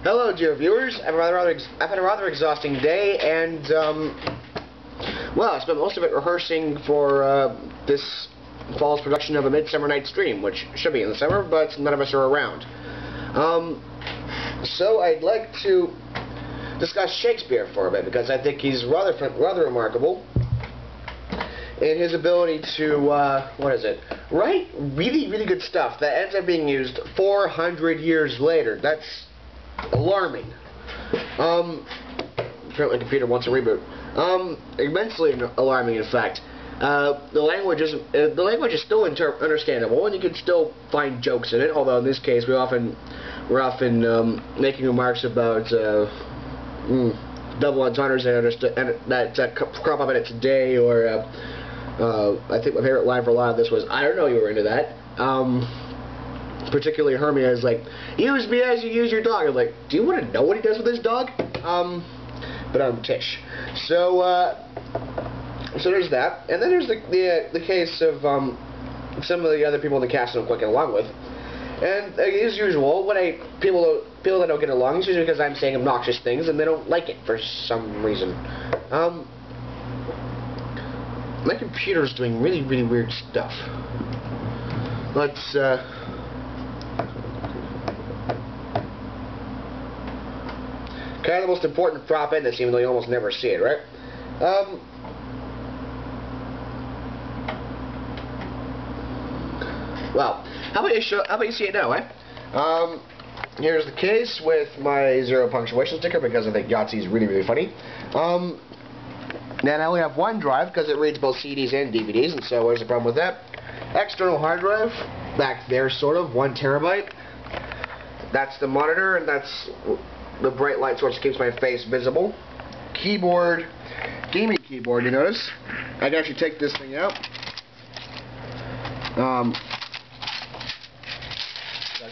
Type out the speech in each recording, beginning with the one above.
Hello, dear viewers. I've had a rather exhausting day, and well, I spent most of it rehearsing for this fall's production of A Midsummer Night's Dream, which should be in the summer, but none of us are around. So I'd like to discuss Shakespeare for a bit, because I think he's rather remarkable in his ability to write really good stuff that ends up being used 400 years later. That's alarming. Apparently, the computer wants a reboot. Immensely alarming, in fact. The language is still understandable, and you can still find jokes in it. Although in this case, we're often making remarks about double entendres that crop up in it today, or I think my favorite line for a lot of this was, "I don't know you were into that." Particularly Hermia is like, "Use me as you use your dog." I'm like, do you want to know what he does with his dog? But I'm Tish. So there's that, and then there's the case of some of the other people in the cast I don't quite get along with. And as usual, when people that don't get along, it's usually because I'm saying obnoxious things and they don't like it for some reason. My computer's doing really weird stuff. Let's kind of the most important prop in this, even though you almost never see it, right? Well, how about you see it now, eh? Here's the case with my 0 punctuation sticker, because I think Yahtzee's really funny. And I only have one drive because it reads both CDs and DVDs, and so where's the problem with that? External hard drive, back there sort of, 1 terabyte. That's the monitor, and that's the bright light source that keeps my face visible. Keyboard, gaming keyboard, you notice? I can actually take this thing out.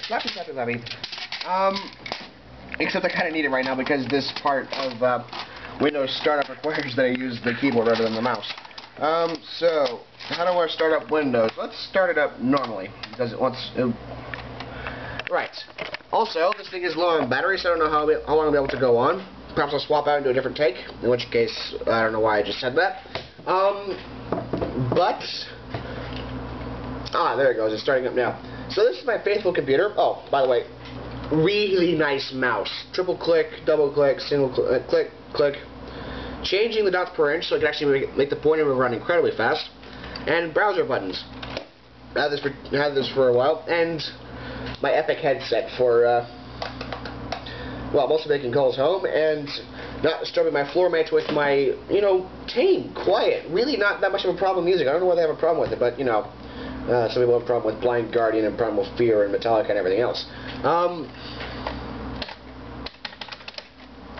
Slappy. Except I kind of need it right now because this part of Windows startup requires that I use the keyboard rather than the mouse. So, how do I start up Windows? Let's start it up normally, because it wants to... Right. Also, this thing is low on battery, so I don't know how long I'll be able to go on. Perhaps I'll swap out and do a different take, in which case, I don't know why I just said that. There it goes, it's starting up now. So this is my faithful computer. Oh, by the way, really nice mouse. Triple click, double click, single click, click. Changing the dots per inch so I can actually make the pointer move around incredibly fast. And browser buttons. I had this for a while. And my Epic headset for, well, mostly making calls home and not disturbing my floor mates with my, tame, quiet, really not that much of a problem music. I don't know why they have a problem with it, but, some people have a problem with Blind Guardian and a problem with Fear and Metallica and everything else.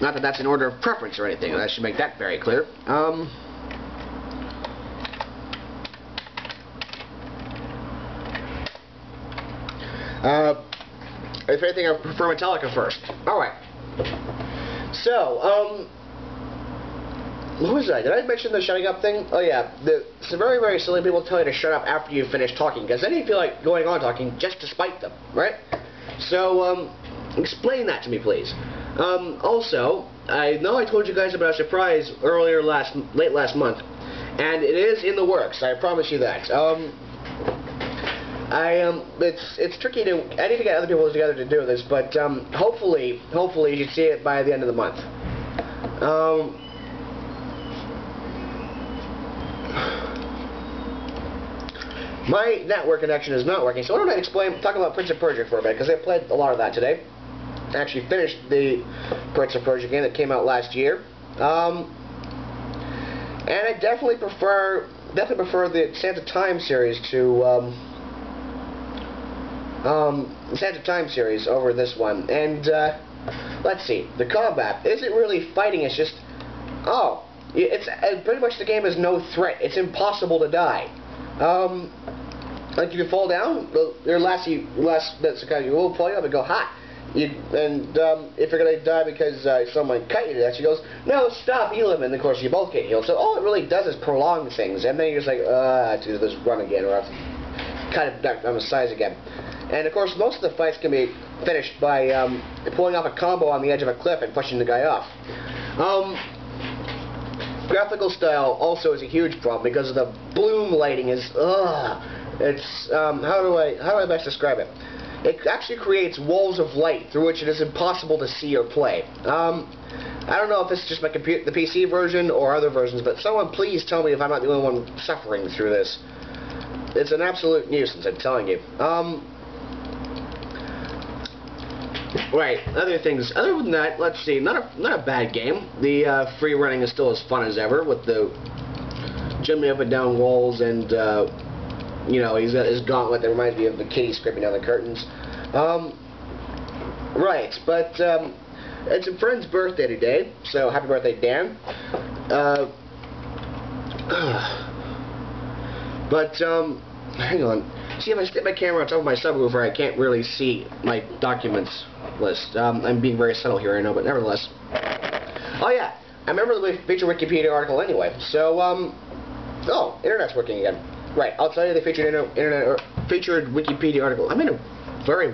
Not that that's in order of preference or anything. I should make that very clear. If anything, I prefer Metallica first. Alright. So, what was that? Did I mention the shutting up thing? Oh yeah, some very silly people tell you to shut up after you finish talking, because then you feel like going on talking just to spite them, right? So, explain that to me, please. Also, I know I told you guys about a surprise late last month, and it is in the works, I promise you that. It's tricky I need to get other people together to do this, but, hopefully you should see it by the end of the month. My network connection is not working, so why don't I talk about Prince of Persia for a bit, because I played a lot of that today. I actually finished the Prince of Persia game that came out last year. And I definitely prefer the Sands of Time series to Sands of Time series over this one. And let's see, the combat isn't really fighting, it's just it's pretty much the game is no threat. It's impossible to die. Like if you fall down, your last bits of kind, you will fall down and go ha. If you're gonna die because someone cut you to death, she goes, no, stop, heal him, and of course you both get healed. So all it really does is prolong things, and then you're just like, I have to do this run again, or I have to kind of back on the size again. And of course, most of the fights can be finished by pulling off a combo on the edge of a cliff and pushing the guy off. Graphical style also is a huge problem because of the bloom lighting is it's how do I best describe it? It actually creates walls of light through which it is impossible to see or play. I don't know if this is just the PC version or other versions, but someone please tell me if I'm not the only one suffering through this. It's an absolute nuisance, I'm telling you. Right, other things. Other than that, let's see. Not a bad game. The free running is still as fun as ever with the jumping up and down walls, and you know, he's got his gauntlet that reminds me of the kitty scraping down the curtains. Right, but it's a friend's birthday today, so happy birthday, Dan. But hang on. See, if I stick my camera on top of my subwoofer, I can't really see my documents list. I'm being very subtle here, I know, but nevertheless. Oh yeah, I remember the featured Wikipedia article anyway. So, oh, internet's working again. Right, I'll tell you the featured featured Wikipedia article. I'm in a very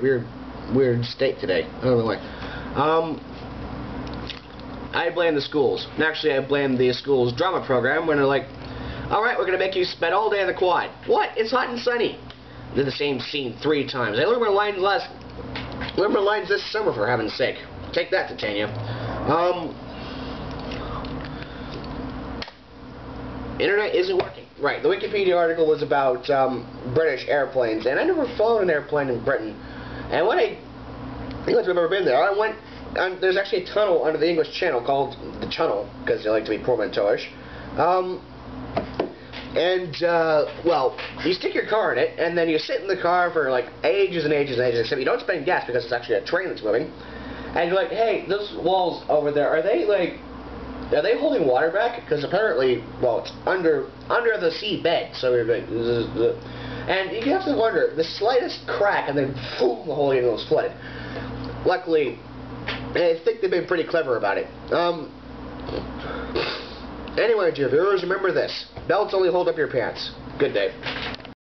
weird state today. I don't know why. I blame the schools. And actually, I blame the school's drama program when they're like, all right, we're gonna make you spend all day in the quad. What? It's hot and sunny. Did the same scene 3 times. I learned my lines this summer, for heaven's sake. Take that, Titania. Internet isn't working. Right, the Wikipedia article was about British airplanes, and I never flown an airplane in Britain. And when I think I've ever been there, I went. There's actually a tunnel under the English Channel called the Chunnel, because they like to be portmanteau-ish. Well, you stick your car in it, and then you sit in the car for like ages and ages and ages, except you don't spend gas because it's actually a train that's moving. And you're like, hey, those walls over there, are they holding water back? Because apparently, well, it's under the sea bed, so you're like, and you have to wonder, the slightest crack, and then boom, the whole unit was flooded. Luckily, I think they've been pretty clever about it. Anyway, dear viewers, remember this. Belts only hold up your pants. Good day.